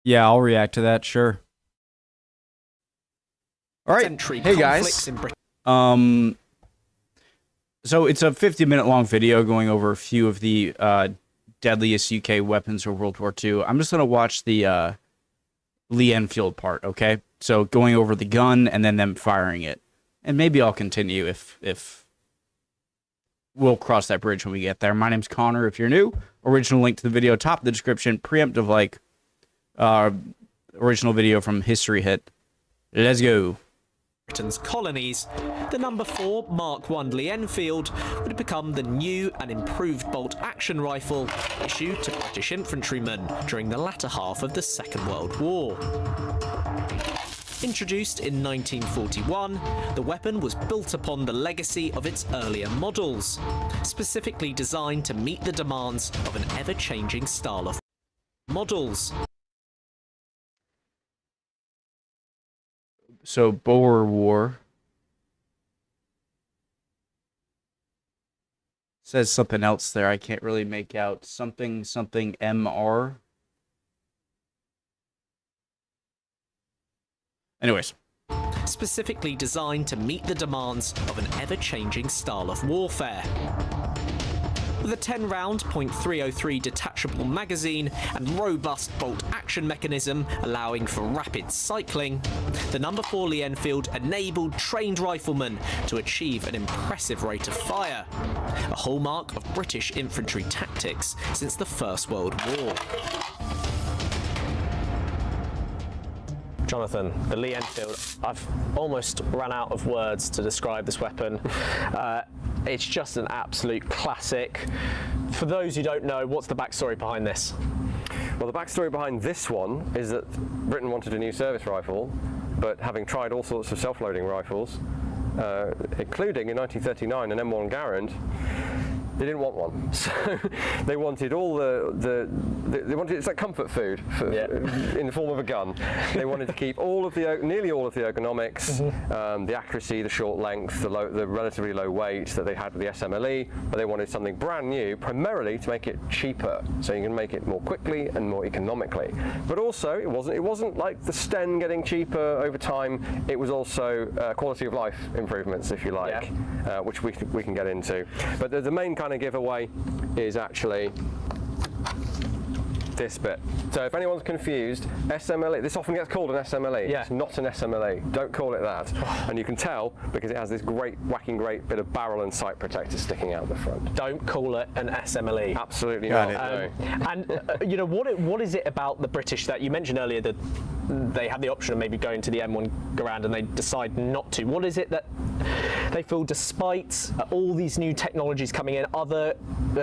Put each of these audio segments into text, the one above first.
Yeah, I'll react to that, sure. All right, hey guys. So it's a 50-minute long video going over a few of the deadliest UK weapons of World War II. I'm just gonna watch the Lee Enfield part, okay? So going over the gun and then them firing it, and maybe I'll continue if we'll cross that bridge when we get there. My name's Connor. If you're new, original link to the video top of the description. Preemptive like original video from History Hit. Let's go. Britain's colonies, the number 4 Mark I Lee Enfield would become the new and improved bolt-action rifle issued to British infantrymen during the latter half of the Second World War. Introduced in 1941, the weapon was built upon the legacy of its earlier models, specifically designed to meet the demands of an ever-changing style of models. So, Boer War says something else there. I can't really make out. Something MR. Anyways. Specifically designed to meet the demands of an ever-changing style of warfare. With a 10-round .303 detachable magazine and robust bolt-action mechanism allowing for rapid cycling, the number 4 Lee Enfield enabled trained riflemen to achieve an impressive rate of fire, a hallmark of British infantry tactics since the First World War. Jonathan, the Lee Enfield, I've almost run out of words to describe this weapon. It's just an absolute classic. For those who don't know, what's the backstory behind this? Well, the backstory behind this one is that Britain wanted a new service rifle, but having tried all sorts of self-loading rifles, including in 1939 an M1 Garand, they didn't want one. So they wanted all they wanted, it's like comfort food in the form of a gun. They wanted to keep nearly all of the ergonomics, the accuracy, the short length, the relatively low weight that they had with the SMLE, but they wanted something brand new, primarily to make it cheaper, so you can make it more quickly and more economically. But also, it wasn't like the Sten getting cheaper over time. It was also quality of life improvements, if you like, which we can get into. But the main kind of giveaway is actually this bit. So if anyone's confused, SMLE, this often gets called an SMLE. It's not an SMLE. Don't call it that. And you can tell because it has this whacking great bit of barrel and sight protector sticking out the front. Don't call it an SMLE. Absolutely not. No. And you know, what is it about the British that you mentioned earlier that they had the option of maybe going to the M1 Garand and they decide not to? What is it that they feel, despite all these new technologies coming in, other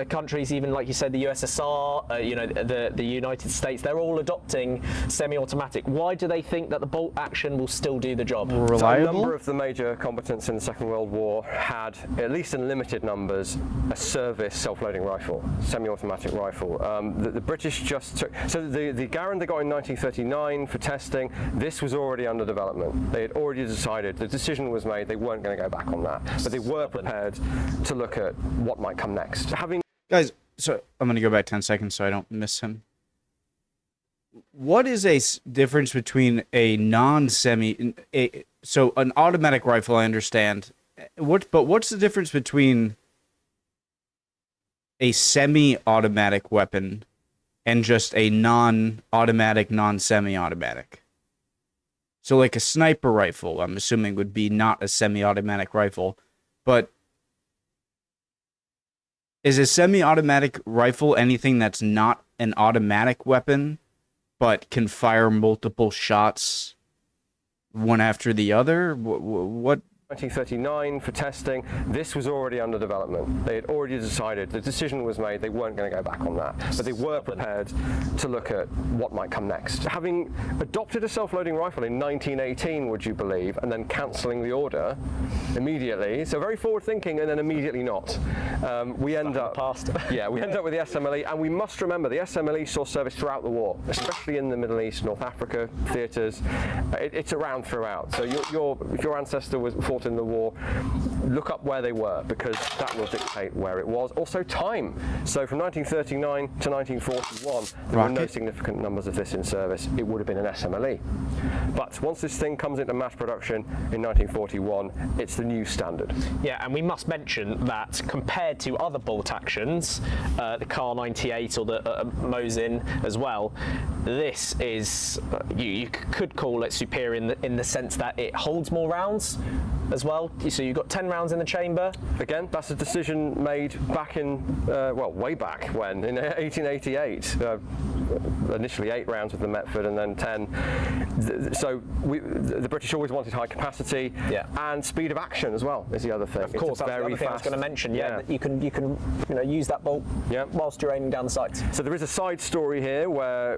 countries, even like you said, the USSR, you know, the United States, they're all adopting semi-automatic. Why do they think that the bolt action will still do the job? Reliable? So a number of the major combatants in the Second World War had, at least in limited numbers, a service self-loading rifle, semi-automatic rifle. The British just took, so the Garand they got in 1939 for testing, this was already under development. They had already decided, the decision was made, they weren't going to go back on that, but they were prepared to look at what might come next. Guys, so I'm going to go back 10 seconds so I don't miss him. What is a difference between a non-semi... So an automatic rifle, I understand. But what's the difference between a semi-automatic weapon and just a non-automatic, non-semi-automatic? So like a sniper rifle, I'm assuming, would be not a semi-automatic rifle. But is a semi-automatic rifle anything that's not an automatic weapon, but can fire multiple shots one after the other? What? 1939 for testing, this was already under development. They had already decided, the decision was made, they weren't going to go back on that, but they were prepared to look at what might come next. Having adopted a self-loading rifle in 1918, would you believe, and then cancelling the order immediately, so very forward-thinking and then immediately not. We end up with the SMLE, and we must remember the SMLE saw service throughout the war, especially in the Middle East, North Africa theatres. It's around throughout. So if your ancestor fought in the war, look up where they were, because that will dictate where it was. Also time. So from 1939 to 1941, there were no significant numbers of this in service. It would have been an SMLE. But once this thing comes into mass production in 1941, it's the new standard. Yeah, and we must mention that compared to other bolt actions, the Car 98 or the Mosin as well, this is, you could call it superior in the sense that it holds more rounds as well. So you've got 10 rounds in the chamber. Again, that's a decision made back in, well, way back when, in 1888. Initially 8 rounds with the Metford and then 10. So the British always wanted high capacity, and speed of action as well is the other thing. Of course, that's the other thing I was going to mention. Yeah, that you can use that bolt whilst you're aiming down the sights. So there is a side story here where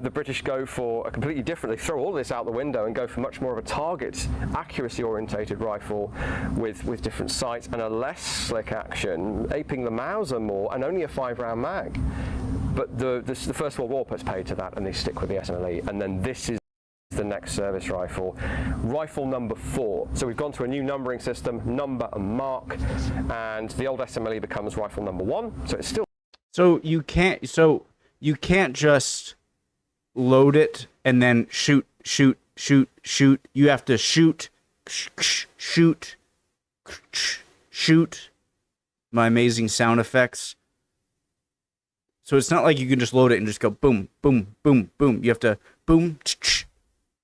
the British go for a completely different. They throw all this out the window and go for much more of a target accuracy orientated rifle with different sights and a less slick action, aping the Mauser more, and only a 5-round mag. But the First World War puts paid to that, and they stick with the SMLE. And then this is the next service rifle, rifle number 4. So we've gone to a new numbering system, number and mark, and the old SMLE becomes rifle number 1. So it's still. So you can't just load it and then shoot. You have to shoot. My amazing sound effects. So it's not like you can just load it and just go boom, boom, boom, boom. You have to boom,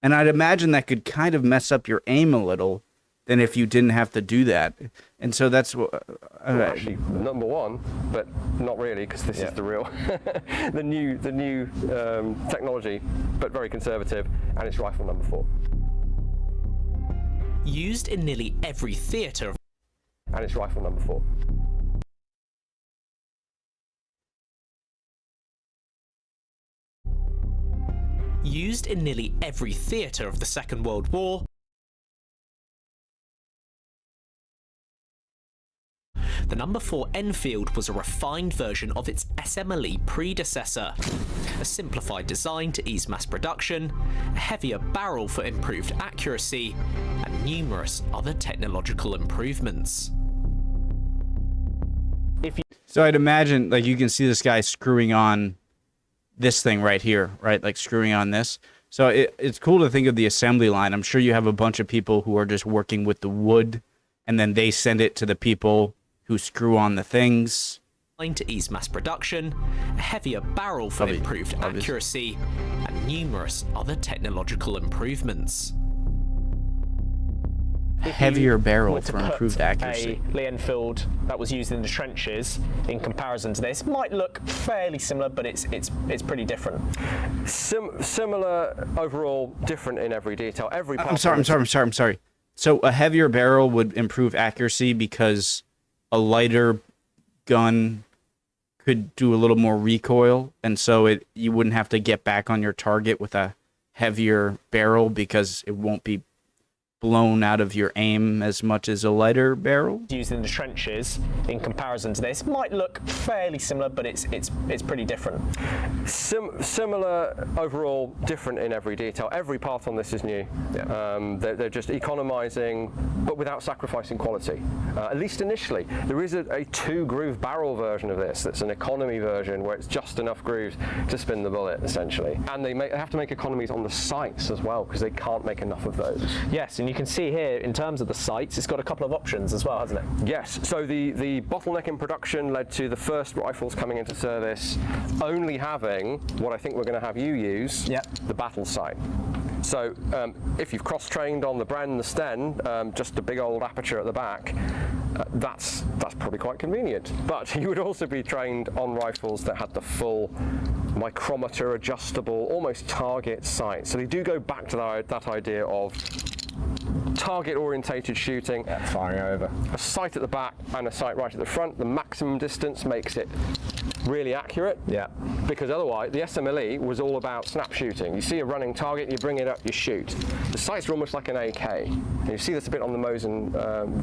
and I'd imagine that could kind of mess up your aim a little than if you didn't have to do that. And so that's what actually number 1, but not really, because this is the real, the new technology, but very conservative, and it's rifle number 4. Used in nearly every theatre. And it's rifle number 4. Used in nearly every theatre of the Second World War, the number 4 Enfield was a refined version of its SMLE predecessor. A simplified design to ease mass production, a heavier barrel for improved accuracy, and numerous other technological improvements. So I'd imagine, like, you can see this guy screwing on this thing right here, right? Like screwing on this. So it's cool to think of the assembly line. I'm sure you have a bunch of people who are just working with the wood, and then they send it to the people who screw on the things. To ease mass production, a heavier barrel for improved accuracy, and numerous other technological improvements. A heavier barrel for improved accuracy. A Lee Enfield that was used in the trenches in comparison to this might look fairly similar, but it's pretty different. Similar overall, different in every detail. Every part. I'm sorry. So a heavier barrel would improve accuracy because a lighter gun could do a little more recoil, and so you wouldn't have to get back on your target with a heavier barrel because it won't be blown out of your aim as much as a lighter barrel. Used in the trenches in comparison to this might look fairly similar, but it's pretty different. Similar overall, different in every detail. Every part on this is new. They're just economizing, but without sacrificing quality. At least initially, there is a 2-groove barrel version of this. That's an economy version where it's just enough grooves to spin the bullet, essentially. And they have to make economies on the sights as well, because they can't make enough of those. Yes, and you can see here, in terms of the sights, it's got a couple of options as well, hasn't it? Yes, so the bottleneck in production led to the first rifles coming into service only having what I think we're going to have you use, the battle sight. So if you've cross-trained on the Bren and the Sten, just a big old aperture at the back, that's probably quite convenient. But you would also be trained on rifles that had the full micrometer adjustable, almost target sight. So they do go back to that idea of target-orientated shooting, firing over. A sight at the back and a sight right at the front. The maximum distance makes it really accurate. Because otherwise, the SMLE was all about snap shooting. You see a running target, you bring it up, you shoot. The sights are almost like an AK. And you see this a bit on the Mosin,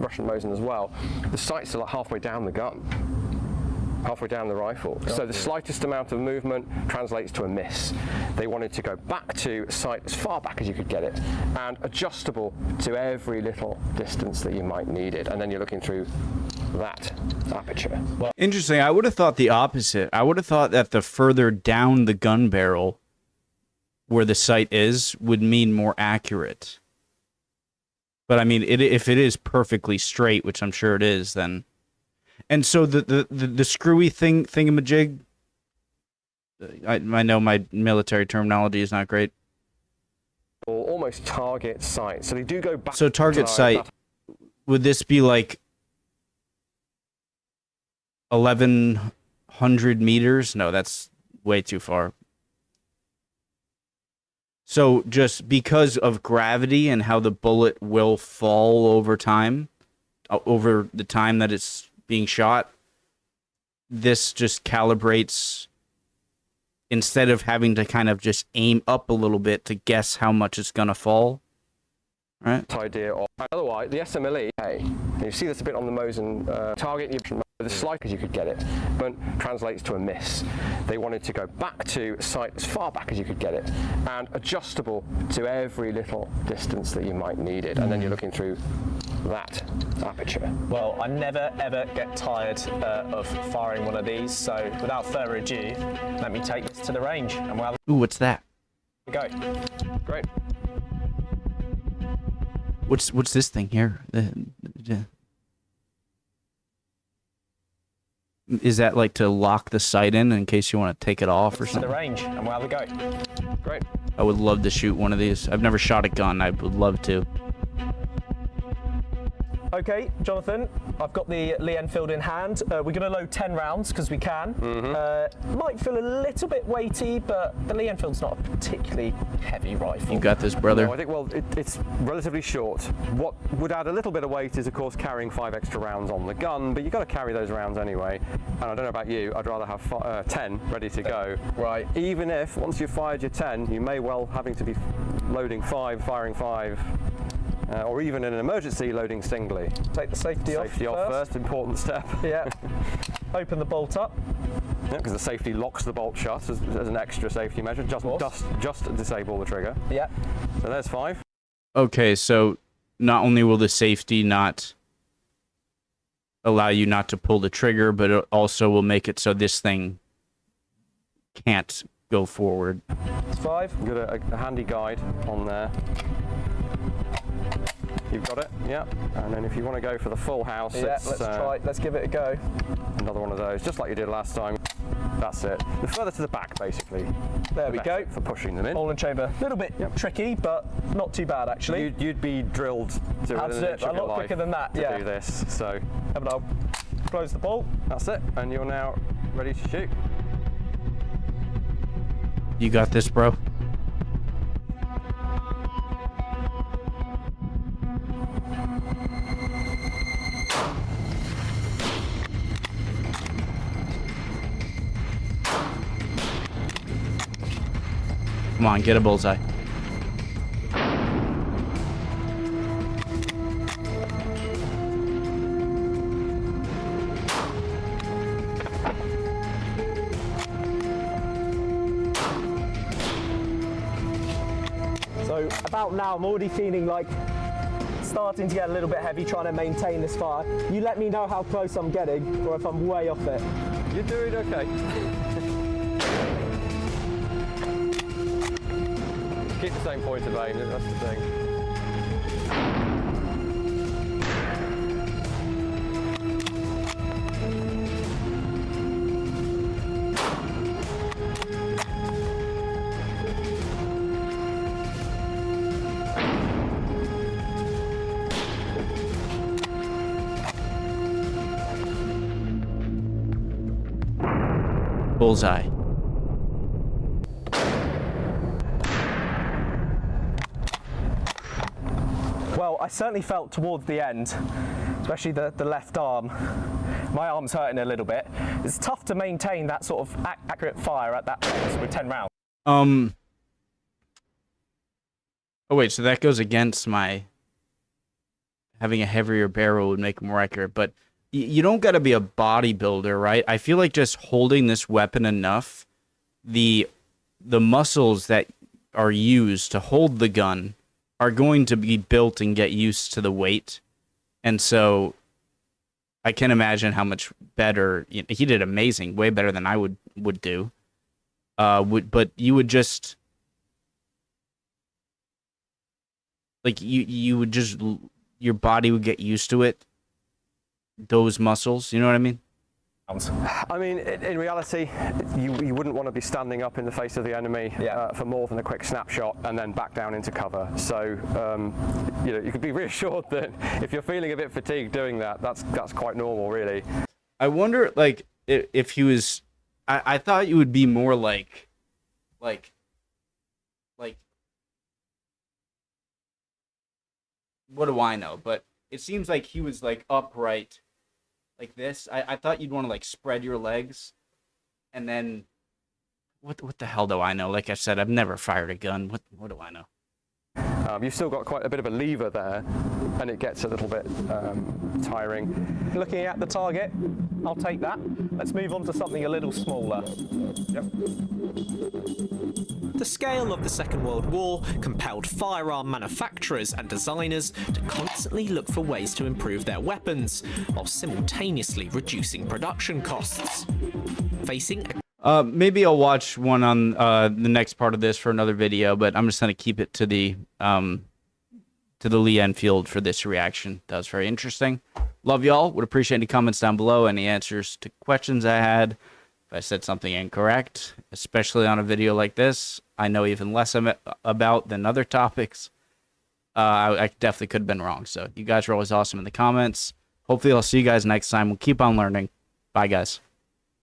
Russian Mosin as well. The sights are like halfway down the gun. halfway down the rifle. So the slightest amount of movement translates to a miss. They wanted to go back to sight as far back as you could get it, and adjustable to every little distance that you might need it. And then you're looking through that aperture. Interesting. I would have thought the opposite. I would have thought that the further down the gun barrel where the sight is would mean more accurate. But I mean, if it is perfectly straight, which I'm sure it is, then... And so the screwy thingamajig, I know my military terminology is not great. Almost target sight. So they do go back. So target sight, would this be like 1,100 meters? No, that's way too far. So just because of gravity and how the bullet will fall over time, over the time that it's being shot, this just calibrates, instead of having to kind of just aim up a little bit to guess how much it's going to fall. Right? Idea of otherwise the SMLE, and you see this a bit on the Mosin target, the slight as you could get it, but translates to a miss. They wanted to go back to sight as far back as you could get it, and adjustable to every little distance that you might need it. And then you're looking through that aperture. Well, I never ever get tired of firing one of these, so without further ado, let me take this to the range and we'll Ooh, what's that? go. Great. What's this thing here? Is that like to lock the sight in case you want to take it off or To the something? range and we'll go. Great. I would love to shoot one of these. I've never shot a gun. I would love to. Okay, Jonathan, I've got the Lee Enfield in hand. We're going to load 10 rounds because we can. Might feel a little bit weighty, but the Lee Enfield's not a particularly heavy rifle. You got this, brother. No, I think, well, it's relatively short. What would add a little bit of weight is, of course, carrying 5 extra rounds on the gun, but you've got to carry those rounds anyway. And I don't know about you, I'd rather have 10 ready to go. Right. Even if, once you've fired your 10, you may well having to be loading 5, firing 5, or even in an emergency, loading singly. Take the safety off first, important step. Yeah. Open the bolt up. Yeah, because the safety locks the bolt shut as an extra safety measure. Just disable the trigger. Yeah. So there's 5. Okay, so not only will the safety not allow you not to pull the trigger, but it also will make it so this thing can't go forward. It's 5. You've got a handy guide on there. You've got it, yeah. And then if you want to go for the full house, Yeah, it's let's try. Let's give it a go. another one of those, just like you did last time. That's it. The further to the back, basically. There we the go. better for pushing them in. Ball and chamber. A little bit tricky, but not too bad actually. You'd be drilled to Had to do it a lot quicker than that, to yeah. do this. So Have it. I'll close the bolt. that's it, and you're now ready to shoot. You got this, bro. Come on, get a bullseye. So about now, I'm already feeling like starting to get a little bit heavy, trying to maintain this fire. You let me know how close I'm getting, or if I'm way off it. You're doing okay. Keep the same point of aim, that's the thing. Bullseye. Well, I certainly felt towards the end, especially the left arm. My arm's hurting a little bit. It's tough to maintain that sort of accurate fire at that pace with 10 rounds. Oh wait, so that goes against my having a heavier barrel would make it more accurate, but you don't got to be a bodybuilder, right? I feel like just holding this weapon enough, the muscles that are used to hold the gun are going to be built and get used to the weight. And so I can imagine how much better he did. Amazing, way better than I would do. But you would just like you would just, your body would get used to it. Those muscles, you know what I mean? I mean, in reality, you wouldn't want to be standing up in the face of the enemy for more than a quick snapshot and then back down into cover. So, you could be reassured that if you're feeling a bit fatigued doing that, that's quite normal, really. I wonder, like, if he was. I thought you would be more like. What do I know? But it seems like he was like upright. Like this, I thought you'd want to like spread your legs, and then, what the hell do I know? Like I said, I've never fired a gun. What do I know? You've still got quite a bit of a lever there, and it gets a little bit tiring. Looking at the target, I'll take that. Let's move on to something a little smaller. Yep. The scale of the Second World War compelled firearm manufacturers and designers to constantly look for ways to improve their weapons, while simultaneously reducing production costs. Facing a Maybe I'll watch one on the next part of this for another video, but I'm just gonna keep it to the Lee Enfield for this reaction. That was very interesting. Love y'all. Would appreciate any comments down below, any answers to questions I had. If I said something incorrect, especially on a video like this, I know even less about than other topics. I definitely could have been wrong. So you guys are always awesome in the comments. Hopefully I'll see you guys next time. We'll keep on learning. Bye, guys.